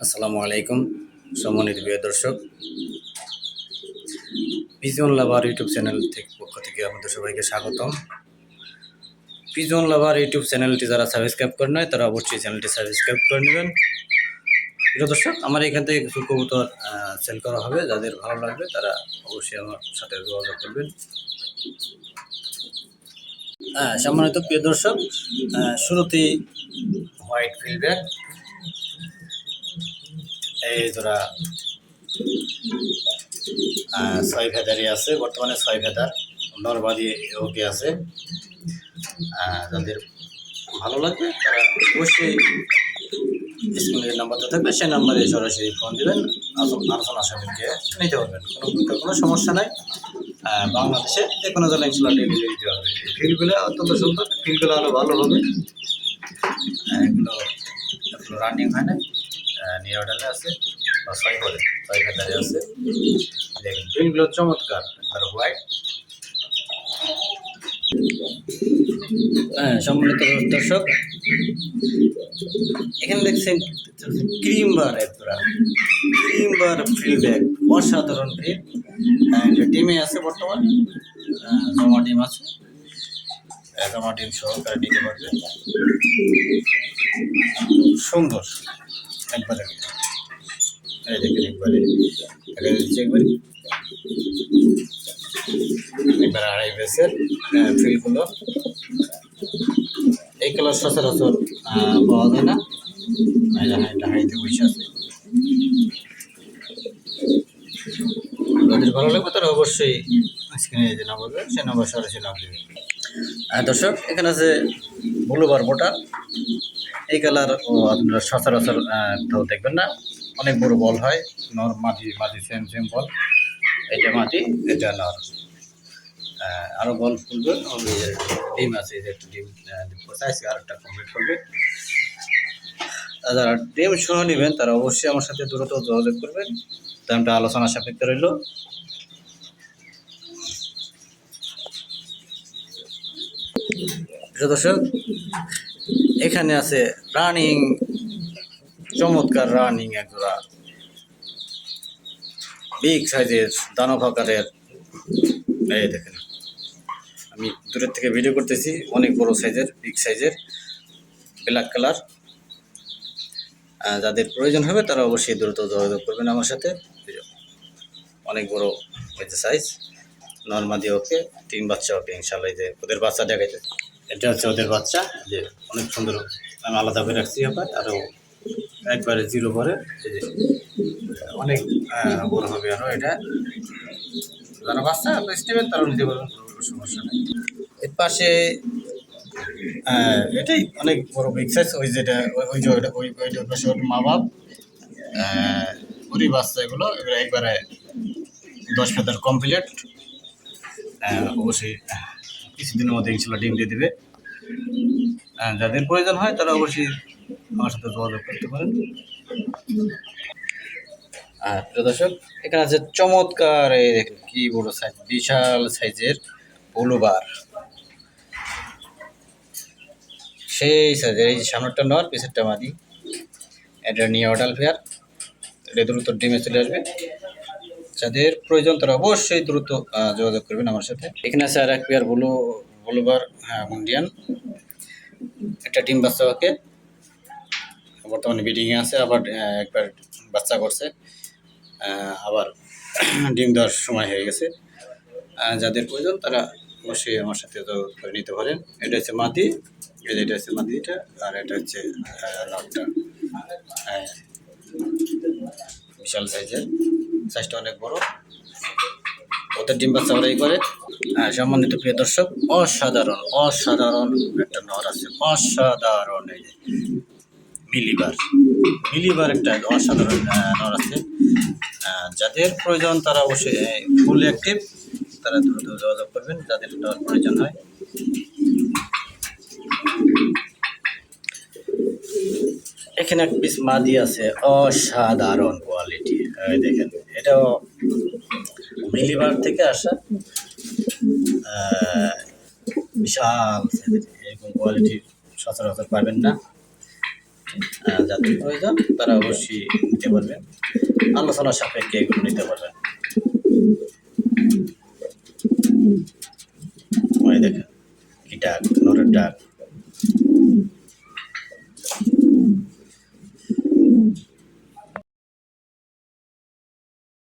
আসসালামু আলাইকুম সম্মানিত প্রিয় দর্শক, পিজন লাভার ইউটিউব চ্যানেল পক্ষ থেকে আমাদের সবাইকে স্বাগতম। পিজন লাভার ইউটিউব চ্যানেলটি যারা সাবস্ক্রাইব করে নেয় তারা অবশ্যই চ্যানেলটি সাবস্ক্রাইব করে নেবেন। প্রিয় দর্শক, আমার এখান থেকে কিছু কবুতর সেল করা হবে, যাদের ভালো লাগবে তারা অবশ্যই আমার সাথে যোগাযোগ করবেন। সম্মানিত প্রিয় দর্শক, শুরুতেই হোয়াইট ফিল্ডব্যাক, এই জোড়া 6 ভেদারই আছে, বর্তমানে 6 ভেদার নরমাদি ওকে আছে। যাদের ভালো লাগবে তারা অবশ্যই স্ক্রিনের নাম্বারটা থাকবে, সেই নাম্বারে সরাসরি ফোন দেবেন, আলোচনা সাপেক্ষে নিতে পারবেন। কোনো সমস্যা নাই। বাংলাদেশে যে কোনো জেলায় ইনশাল্লাহ ডেলিভারি দিতে হবে। ফিলগুলো অত্যন্ত সুন্দর, ফিলগুলো আরও ভালো হবে। এগুলো রানিং হয় না, নিয়ে অর্ডারে আছে বা 6 ভেদারে আছে। দেখুন ফিলগুলো চমৎকার, একবার হোয়াইট। সম্মানিত দর্শক, এখানে দেখছেন ক্রিম বার, একবার ক্রিম বার ফিল্ডব্যাক, অসাধারণ ফিল। একটা ডিমে আছে বর্তমান, জমা ডিম আছে, জমা ডিম সহকারে নিতে পারবে। সুন্দর একবারে, এই দেখেন একবারে একবার 2.5 বেসের ফিলগুলো। এই কালার সচরাচর পাওয়া যায় না, হাইতে বসে আছে। যাদের ভালো লাগবে তারা অবশ্যই স্ক্রিনে যে নাম্বার দেবে সেই নাম্বার সরাসরি নাম দেবে। দর্শক, এখানে আছে ব্লুবার বোটা। এই কালার আপনারা সচরাচর কোথাও দেখবেন না, অনেক বড় বল হয়। নর মাটি সেম বল, এটা মাটি, এটা নর। আরও বল ফুলবে, ডিম আছে, যে একটা ডিম চাইছি আর একটা কমপ্লিট করবে। যারা ডিম সহ নেবেন তারা অবশ্যই আমার সাথে দ্রুত যোগাযোগ করবেন, দামটা আলোচনা সাপেক্ষে রইল। দর্শক, এখানে আছে রানিং, চমৎকার রানিং একজোড়া বিগ সাইজের দানব আকারের। এই দেখেন, আমি দূরের থেকে ভিডিও করতেছি, অনেক বড় সাইজের, বিগ সাইজের, ব্ল্যাক কালার। যাদের প্রয়োজন হবে তারা অবশ্যই দ্রুত যোগাযোগ করবেন আমার সাথে। অনেক বড় হয়েছে সাইজ, নর্মাদি ওকে, 3 বাচ্চা ওকে ইনশাল্লাহ। যে ওদের বাচ্চা দেখাইতে, এটা হচ্ছে ওদের বাচ্চা, যে অনেক সুন্দর আমি আলাদা করে রাখছি। আবার আরও একবারে 0 পরে অনেক বড় হবে আরও। এটা যারা বাচ্চা নেবেন তারাও নিতে পারবেন, কোনো সমস্যা নেই। এর পাশে এটাই অনেক বড় বিগ সাইজ, ওই যেটা ওইটার পাশে ওর মা বাপ, ওরই বাচ্চা এগুলো একবারে 10 ফেদার কমপ্লিট। অবশ্যই কিছুদিনের মধ্যে ইনশাল্লাহ ডিম দিয়ে দেবে। যাদের প্রয়োজন হয় তারা অবশ্যই আমার সাথে যোগাযোগ করতে পারেন। প্রিয় দর্শক, এখানে আছে চমৎকার, এই দেখেন কি বড় সাইজ, বিশাল সাইজের ব্লুবার, সেই সাইজের। এই যে সামনেরটা নর, পিছেরটা মাদি। এটা নিয়ে অর্ডার ফেয়ার, এটা দ্রুত ডিমে চলে আসবে। যাদের প্রয়োজন তারা অবশ্যই দ্রুত যোগাযোগ করবেন আমার সাথে। এখানে আছে আর এক পেয়ার ব্লুবার, মুন্ডিয়ান। একটা ডিম বাচ্চা ওকে, বর্তমানে ব্রিডিংয়ে আছে, আবার একবার বাচ্চা করছে, আবার ডিম দেওয়ার সময় হয়ে গেছে। যাদের প্রয়োজন তারা অবশ্যই আমার সাথে যোগাযোগ করে নিতে পারেন। এটা হচ্ছে মাদি, এটা হচ্ছে মাদিটা, আর এটা হচ্ছে নটটা। বিশাল সাইজের, সাইজটা অনেক বড়, ওদের ডিম বাচ্চা ওরাই করে। সম্মানিত প্রিয় দর্শক, অসাধারণ একটা নর আছে, অসাধারণ। এই যে মিলিবার একটা অসাধারণ নর আছে। যাদের প্রয়োজন তারা অবশ্যই ফুল অ্যাক্টিভ, তারা দ্রুত যোগাযোগ করবেন যাদের প্রয়োজন হয়। এখানে এক পিস মাদি আছে, অসাধারণ কোয়ালিটি। দেখেন, এটাও মিলিবার থেকে আসা, বিশাল এরকম কোয়ালিটি সচরাচর পাবেন না। যাদের প্রয়োজন তারা অবশ্যই নিতে পারবেন, আলোচনা সাপেক্ষে এগুলো নিতে পারবেন। ওই দেখেন কি ডাক, নরের ডাক।